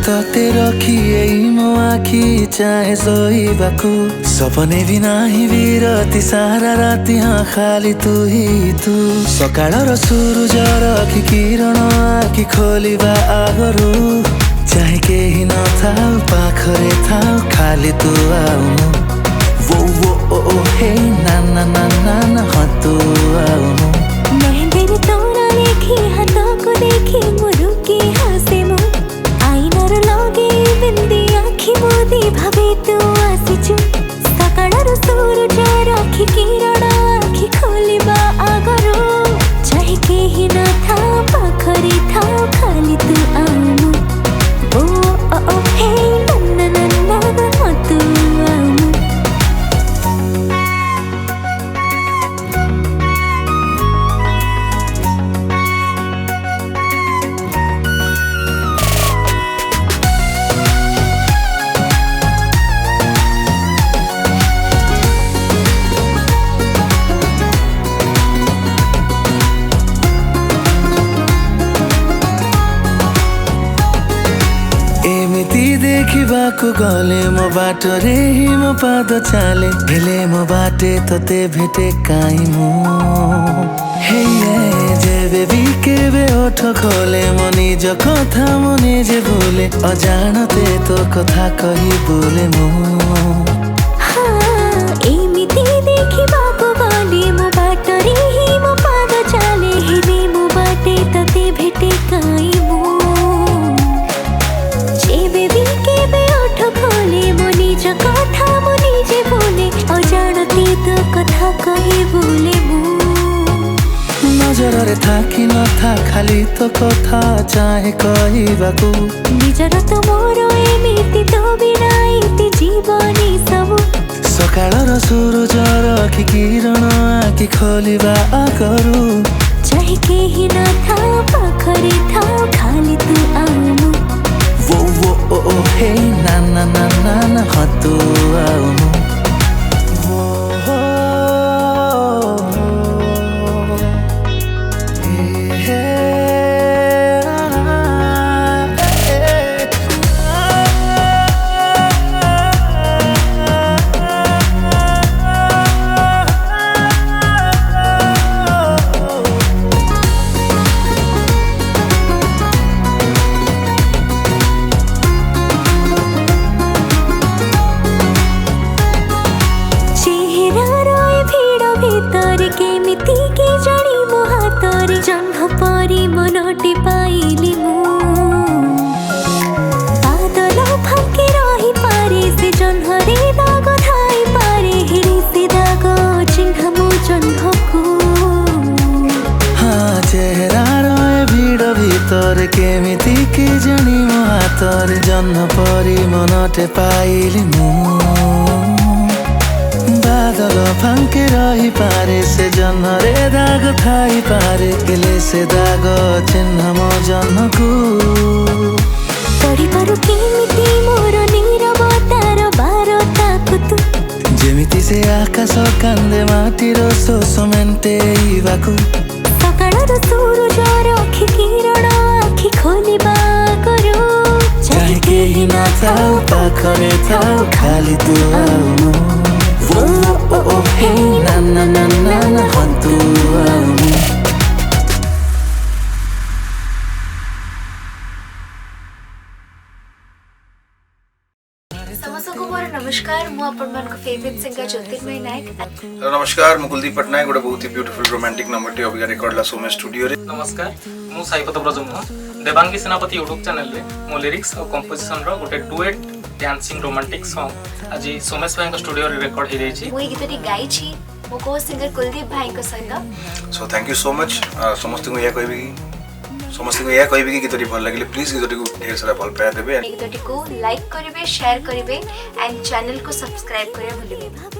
तते रखी एई मो आखि चाहे सोइबाकू सपने भी नाही विरती सारा राति हाँ खाली तू ही तू सकाळर सूरज रखी किरण आखि खोलिबा आगरू चाहे केही नथाउ पाखरे थाउ खाली तू आउनु वो ओ हे ना ना ना ना ना हाँ तू आउनु मेहंदी तोरा देखी हाथको देखी मुरु की हसे मु आईनार लगे बिंदी आखि मोदी भावे तू आसीचु सकाळर सूरज रखी किरण आखि खोलिबा आगरू चाहे केही न था पाखरे था खाली तू आउनु ओ हे ना ना ना ना हाँ तू आउनु देखिबाको गले मो बाटरे ही मो पाद चाले भेले मो बाटे तते भेटे काई मो हे जेबे भी केबे ओठ खोले मो निज कथा मो निजे भूले अजाणते तो कथा कही बोले मो एमिति देखिबाको गले मो बाटरे ही मो पाद चाले हेले मो बाटे तते भेटे काई मो खोले मो निज कथा मो निजे बोले अजाणते तो कथा कही बोले मो नजर थाकी न था खाली तो कथा चाहे कहबाकू निजर तो मोर एमिति तो बिना इति जीवनी सबु सकाळर सूरज रखी किरण आखि खोलिबा आगरू चाहे केही न था पाखरे था खाली तू आउनु वो हे ना ना ना ना ना हाँ तू आउनु जन्म परी मनटे पाइली मु बादल फाके रही पारे से जन्मरे दाग थाई पारे हेरी से दाग चिन्ह मु जन्मको हाँ चेहरा रहे भिड़ भीतर केमिति के जनी मो हातर जन्म परी मनटे पाइली मु बादल फाके रही पारे से जन्मरे दाग थाई पारे केले से दाग चिन्ह मो जन्मको पढ़ी पारु केमिति मोर नीरवतार बारताकु तू जेमिति से आकाश कांदे माटीर शोष मेन्टेइबाकू सकाळर सूरज रखी किरण आखि खोलिबा करू चाहे केही नथाउ पाखरे थाउ खाली तू आउनु वो हे ना ना ना ना ना हाँ तू आउनु समस्तको मोर नमस्कार मु अपन मन को फेवरेट सिंगर ज्योतिर्मय नायक नमस्कार मु कुलदीप पटनायक गोटे बहुत ही ब्यूटीफुल रोमांटिक नंबर टी अबिका रेकॉर्ड ला सोमे स्टूडियो रे नमस्कार मु साईपत ब्रजम देवांगी सेनापति यूट्यूब चैनल रे मो लिरिक्स और कंपोजिशन रो गोटे डुएट डांसिंग रोमांटिक सॉन्ग आज सोमेश भाई को स्टूडियो रे रिकॉर्ड ही रही छी मु गीतटी गाई छी मो को सिंगर कुलदीप भाई को सहित so thank you so much समस्त को या कहबी कि गीतटी भल लागले प्लीज गीतटी को ढेर सारा भल पाया देबे गीतटी को लाइक करिवे शेयर करिवे एंड चैनल को सब्सक्राइब करिवे भूलिबे।